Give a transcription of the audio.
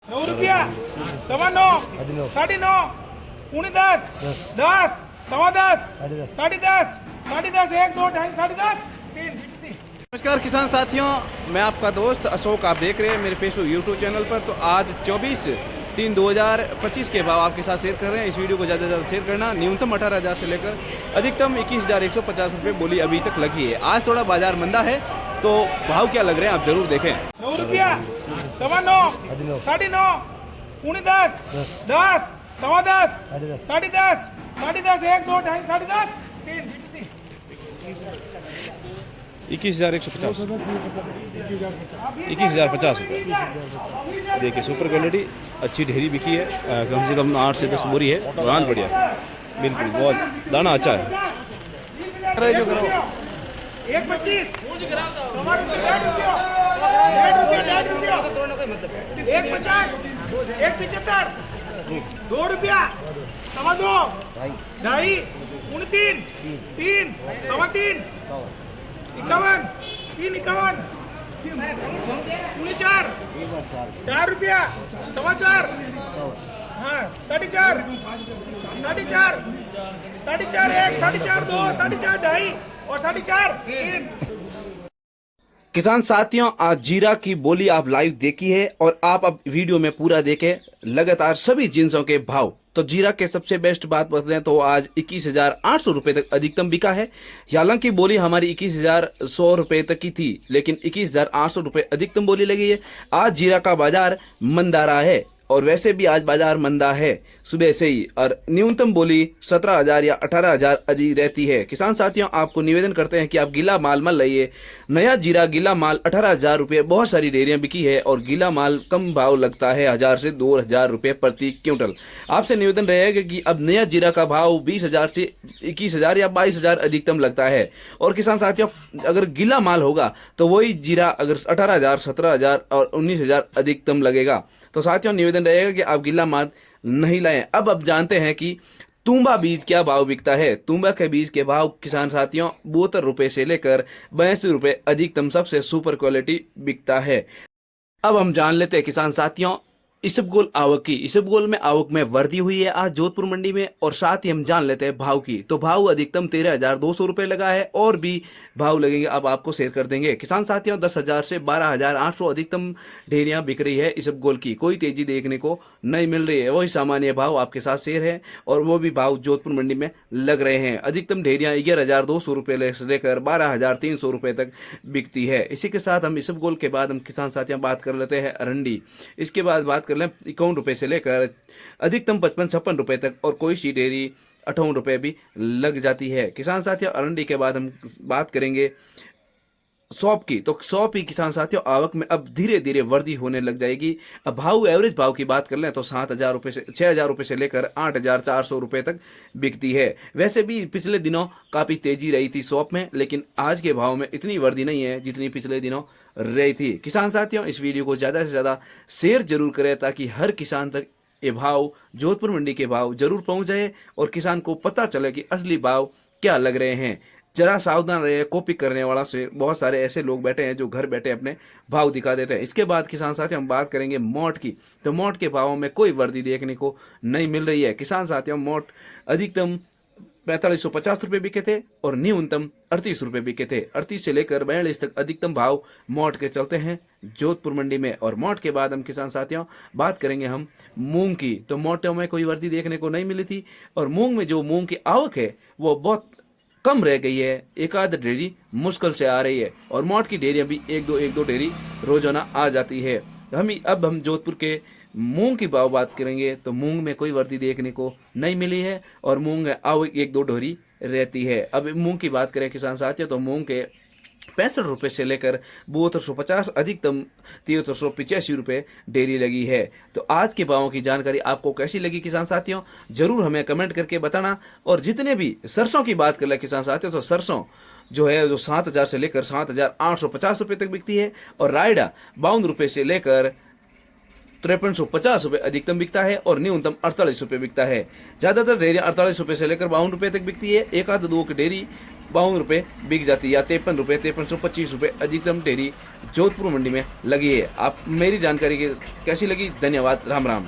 ₹9, 9.5, 9.5, 9, 10, 10, 10.25, 10.5, 10.5, 1, 2, 2.5, 10.5, 3, 3। नमस्कार किसान साथियों, मैं आपका दोस्त अशोक। आप देख रहे हैं मेरे फेसबुक यूट्यूब चैनल पर। तो आज 24/3/2025 के भाव आपके साथ शेयर कर रहे हैं। इस वीडियो को ज़्यादा से ज़्यादा शेयर करना। न्यूनतम 18,000 से लेकर अधिकतम 21,150 रुपये बोली अभी तक लगी है। आज थोड़ा बाजार मंदा है, तो भाव क्या लग रहे हैं आप जरूर देखें। ₹9, 9.5, 9.5, 9, 10, 10, 10.5, 10.5, 10.5, 1, 2, 2.5, 10.5, 3, 3। 21,150, 21,050 रुपये। देखिए सुपर क्वालिटी अच्छी ढेरी बिकी है। कम से कम 8 से 10 बोरी है। बहुत बढ़िया, बिल्कुल बहुत दाना अच्छा है। 1.25, 1.50, 1.75, ₹2, 2.25, 2.5, 3, 3, 3, 51, 3, 51, 4, ₹4, 4.25, हाँ 4.5, 4.5, 4.5, 1, 4.5, 2, 4.5, 2.5 और 4.5, 3। किसान साथियों, आज जीरा की बोली आप लाइव देखी है और आप अब वीडियो में पूरा देखें लगातार सभी जिन्सों के भाव। तो जीरा के सबसे बेस्ट बात बताते हैं तो आज 21,800 रुपये तक अधिकतम बिका है। हालांकि बोली हमारी 21,100 रुपये तक की थी, लेकिन 21,800 रुपये अधिकतम बोली लगी है। आज जीरा का बाजार मंदा रहा है और वैसे भी आज बाजार मंदा है सुबह से ही, और न्यूनतम बोली 17,000 या 18,000 अधिक रहती है। किसान साथियों, आपको निवेदन करते हैं कि आप गीला माल मत लाइए। नया जीरा गीला माल 18,000 रुपये बहुत सारी डेयरियां बिकी है और गीला माल कम भाव लगता है 1,000 से 2,000 रुपये प्रति क्विंटल। आपसे निवेदन रहेगा कि अब नया जीरा का भाव 20,000 से 21,000 या 22,000 अधिकतम लगता है। और किसान साथियों, अगर गीला माल होगा तो वही जीरा अगर 18,000, 17,000 और 19,000 अधिकतम लगेगा। तो साथियों निवेदन रहेगा कि आप गीला माल नहीं लाएं। अब जानते हैं कि तुंबा बीज क्या भाव बिकता है। तुंबा के बीज के भाव किसान साथियों 72 रुपये से लेकर 82 रुपये अधिकतम सबसे सुपर क्वालिटी बिकता है। अब हम जान लेते हैं किसान साथियों इसबगोल आवक की। इसबगोल में आवक में वृद्धि हुई है आज जोधपुर मंडी में, और साथ ही हम जान लेते हैं भाव की। तो भाव अधिकतम 13,200 रुपये लगा है और भी भाव लगेंगे, अब आपको शेयर कर देंगे। किसान साथियों 10,000 से 12,800 अधिकतम ढेरियां बिक रही है इसबगोल की। कोई तेजी देखने को नहीं मिल रही है, वही सामान्य भाव आपके साथ शेयर है और वो भी भाव जोधपुर मंडी में लग रहे हैं। अधिकतम ढेरियां 11,200 रुपये से लेकर 12,300 रुपये तक बिकती है। इसी के साथ हम इसबगोल के बाद हम किसान साथियों बात कर लेते हैं अरंडी। इसके बाद बात कर लें 51 रुपये से लेकर अधिकतम 55-56 रुपये तक, और कोई सी डेयरी 58 रुपये भी लग जाती है। किसान साथियों अरंडी के बाद हम बात करेंगे सौंफ की। तो सौंफ ही किसान साथियों आवक में अब धीरे धीरे वृद्धि होने लग जाएगी। अब भाव एवरेज भाव की बात कर लें तो 7,000 रुपये से 6,000 रुपये से लेकर 8,400 रुपये तक बिकती है। वैसे भी पिछले दिनों काफ़ी तेजी रही थी सौंफ में, लेकिन आज के भाव में इतनी वृद्धि नहीं है जितनी पिछले दिनों रही थी। किसान साथियों इस वीडियो को ज़्यादा से ज़्यादा शेयर जरूर करें ताकि हर किसान तक ये भाव जोधपुर मंडी के भाव जरूर पहुँच जाए और किसान को पता चले कि असली भाव क्या लग रहे हैं। जरा सावधान रहे, कॉपी करने वाला से बहुत सारे ऐसे लोग बैठे हैं जो घर बैठे अपने भाव दिखा देते हैं। इसके बाद किसान साथियों हम बात करेंगे मोट की। तो मोट के भावों में कोई वृद्धि देखने को नहीं मिल रही है। किसान साथियों मोट अधिकतम 4,550 रुपये बिके थे और न्यूनतम 38 रुपये बिके थे। 38 से लेकर 42 तक अधिकतम भाव मोट के चलते हैं जोधपुर मंडी में। और मोट के बाद हम किसान साथियों बात करेंगे हम मूंग की। तो मोटों में कोई वृद्धि देखने को नहीं मिली थी और मूंग में जो मूंग की आवक है वो बहुत कम रह गई है। एक आध डेयरी मुश्किल से आ रही है और मोट की डेयरियां भी एक दो डेयरी रोजाना आ जाती है। अब हम जोधपुर के मूंग की भाव बात करेंगे तो मूंग में कोई वृद्धि देखने को नहीं मिली है और मूंग आवक 1-2 ढोरी रहती है। अब मूंग की बात करें किसान साथियों तो मूंग के 65 रुपये से लेकर 7250 अधिकतम 7385 रुपये डेयरी लगी है। तो आज के भावों की जानकारी आपको कैसी लगी किसान साथियों जरूर हमें कमेंट करके बताना। और जितने भी सरसों की बात कर ले किसान साथियों तो सरसों जो है जो 7,000 से लेकर 7,850 रुपये तक बिकती है और रायडा 52 रुपये से लेकर 5350 रुपये अधिकतम बिकता है और न्यूनतम 48 रुपये बिकता है। ज़्यादातर डेयरी 48 रुपये से लेकर 52 रुपये तक बिकती है। एक आध दो की डेयरी ₹52 बिक जाती है या ₹53, ₹5325 अधिकतम ढेरी जोधपुर मंडी में लगी है। आप मेरी जानकारी कैसी लगी? धन्यवाद। राम राम।